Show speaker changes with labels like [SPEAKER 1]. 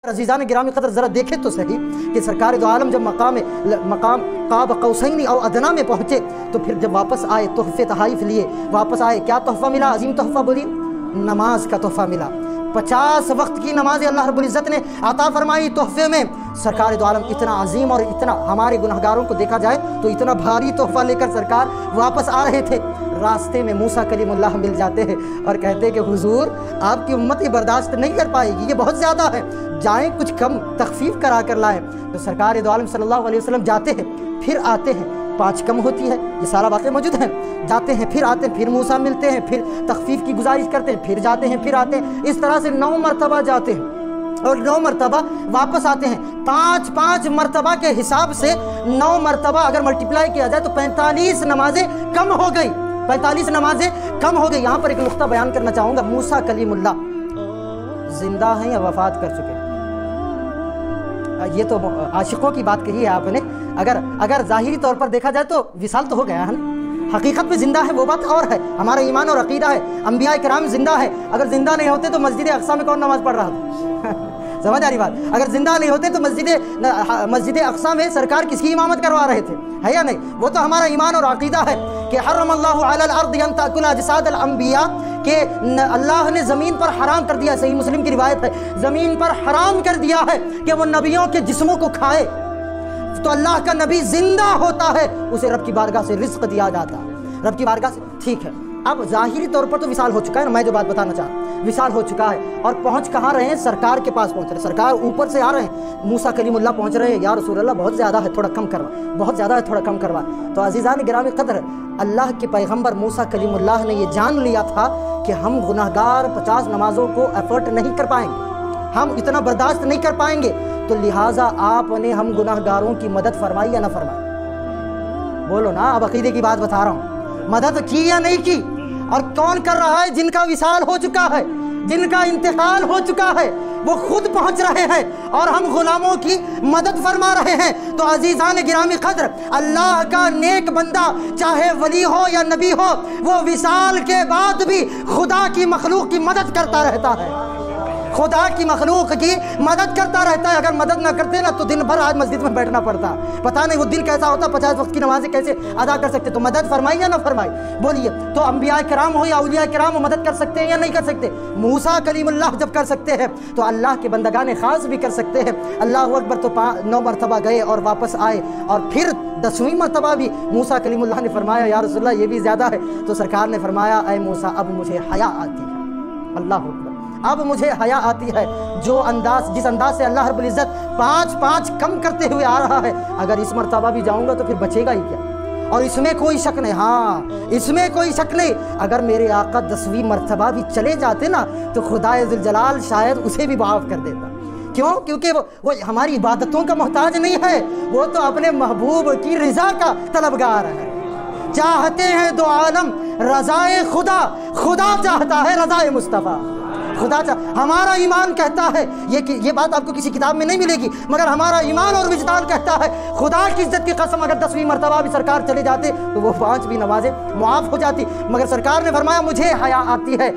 [SPEAKER 1] अज़ीज़ान गिरामी क़दर ज़रा देखे तो सही कि सरकार दो आलम जब मकाम क़ाब क़ौसैन और अदना में पहुँचे तो फिर जब वापस आए तोहफ़े तहाइफ़ लिए वापस आए, क्या तोहफ़ा मिला? अजीम तोहफ़ा बोली, नमाज का तोहफ़ा मिला। 50 वक्त की नमाज अल्लाह रब्बुल इज़्ज़त ने अता फरमाई तोहफ़े में। सरकार दो आलम इतना अजीम और इतना हमारे गुनहगारों को देखा जाए तो इतना भारी तोहफ़ा लेकर सरकार वापस आ रहे थे। रास्ते में मूसा कलीमुल्लाह मिल जाते हैं और कहते हैं कि हुजूर आपकी उम्मत ये बर्दाश्त नहीं कर पाएगी, ये बहुत ज़्यादा है, जाएं कुछ कम तखफीफ करा कर लाएँ। तो सरकार दो आलम सल्लल्लाहु अलैहि वसल्लम जाते हैं, फिर आते हैं, 5 कम होती है, ये सारा वाक़या मौजूद है। जाते हैं, फिर आते हैं, फिर मूसा मिलते हैं, फिर तखफीफ की गुजारिश करते हैं, फिर जाते हैं, फिर आते हैं। इस तरह से 9 मरतबा जाते हैं और 9 मरतबा वापस आते हैं। 5-5 मरतबा के हिसाब से 9 मरतबा अगर मल्टीप्लाई किया जाए तो 45 नमाजें कम हो गई, 45 नमाजें कम हो गई। यहाँ पर एक नुक्ता बयान करना चाहूँगा, मूसा कलीमुल्लाह जिंदा हैं या वफात कर चुके हैं? ये तो आशिकों की बात कही है आपने। अगर ज़ाहिरी तौर पर देखा जाए तो विसाल तो हो गया है ना, हकीकत में ज़िंदा है वो बात और है, हमारा ईमान और अकीदा है। अंबिया किराम ज़िंदा है, अगर ज़िंदा नहीं होते तो मस्जिद अक्सा में कौन नमाज़ पढ़ रहा था? समझ आ रही बात? अगर ज़िंदा नहीं होते तो मस्जिद अक्सा में सरकार किसकी इमामत करवा रहे थे, है या नहीं? वो तो हमारा ईमान और अकीदा है कि हर्रमल्लाहु अलल अर्द अन ताकुल अजसादल अंबिया, कि अल्लाह ने ज़मीन पर हराम कर दिया, सही मुस्लिम की रिवायत है, ज़मीन पर हराम कर दिया है कि वो नबियों के जिस्मों को खाए। तो अल्लाह का नबी जिंदा होता है, उसे रब की बारगाह से रिज़्क़ दिया जाता है, रब की बारगाह से। ठीक है, अब ज़ाहिरी तौर पर तो विसाल हो चुका है ना, मैं जो बात बताना चाह रहा हूँ, विसाल हो चुका है और पहुँच कहाँ रहे हैं? सरकार के पास पहुँच रहे हैं। सरकार ऊपर से आ रहे हैं, मूसा कलीमुल्लाह पहुँच रहे हैं, या रसूल अल्लाह बहुत ज़्यादा है, थोड़ा कम करवा, बहुत ज़्यादा है, थोड़ा कम करवा। तो अज़ीज़ान गिरामी क़दर, अल्लाह के पैगम्बर मूसा कलीमुल्लाह ने ये जान लिया था कि हम गुनाहगार 50 नमाज़ों को एफर्ट नहीं कर पाएंगे, हम इतना बर्दाश्त नहीं कर पाएंगे, तो लिहाजा आपने हम गुनाहगारों की मदद फरमाई या ना फरमाई? बोलो ना, अब अकीदे की बात बता रहा हूँ, मदद की या नहीं की? और कौन कर रहा है? जिनका विसाल हो चुका है, जिनका इंतकाल हो चुका है, वो खुद पहुंच रहे हैं और हम गुलामों की मदद फरमा रहे हैं। तो अजीज़ान गिरामी क़द्र, अल्लाह का नेक बंदा चाहे वली हो या नबी हो, वो विसाल के बाद भी खुदा की मखलूक की मदद करता रहता है, खुदा की मखलूक की मदद करता रहता है। अगर मदद ना करते ना तो दिन भर आज मस्जिद में बैठना पड़ता, पता नहीं वो दिन कैसा होता, 50 वक्त की नमाजें कैसे अदा कर सकते। तो मदद फरमाई या ना फरमाई? बोलिए। तो अंबिया किराम हो या औलिया किराम हो, मदद कर सकते हैं या नहीं कर सकते? मूसा कलीमुल्लाह जब कर सकते हैं तो अल्लाह के बंदगान खास भी कर सकते हैं। अल्लाह अकबर। तो 9 मरतबा गए और वापस आए और फिर 10वीं मरतबा भी मूसा कलीमुल्लाह ने फरमाया, या रसूलल्लाह ये भी ज़्यादा है। तो सरकार ने फरमाया, ऐ मूसा अब मुझे हया आती है, अल्लाह अकबर, अब मुझे हया आती है। जिस अंदाज से अल्लाह रब्बुल इज़्ज़त 5-5 कम करते हुए आ रहा है, अगर इस मरतबा भी जाऊंगा तो फिर बचेगा ही क्या? और इसमें कोई शक नहीं, हाँ इसमें कोई शक नहीं, अगर मेरे आका 10वीं मरतबा भी चले जाते ना तो खुदाए ज़ुल जलाल शायद उसे भी माफ़ कर देता। क्यों? क्योंकि वो हमारी इबादतों का मोहताज नहीं है, वो तो अपने महबूब की रज़ा का तलबगार है। चाहते हैं दो आलम रज़ाए खुदा, खुदा चाहता है रज़ाए मुस्तफ़ा, खुदा हमारा ईमान कहता है, ये बात आपको किसी किताब में नहीं मिलेगी, मगर हमारा ईमान और विजदान कहता है, खुदा की इज्जत की कसम, अगर 10वीं मरतबा भी सरकार चले जाते तो वो 5 भी नमाजें मुआफ़ हो जाती। मगर सरकार ने फरमाया मुझे हया आती है।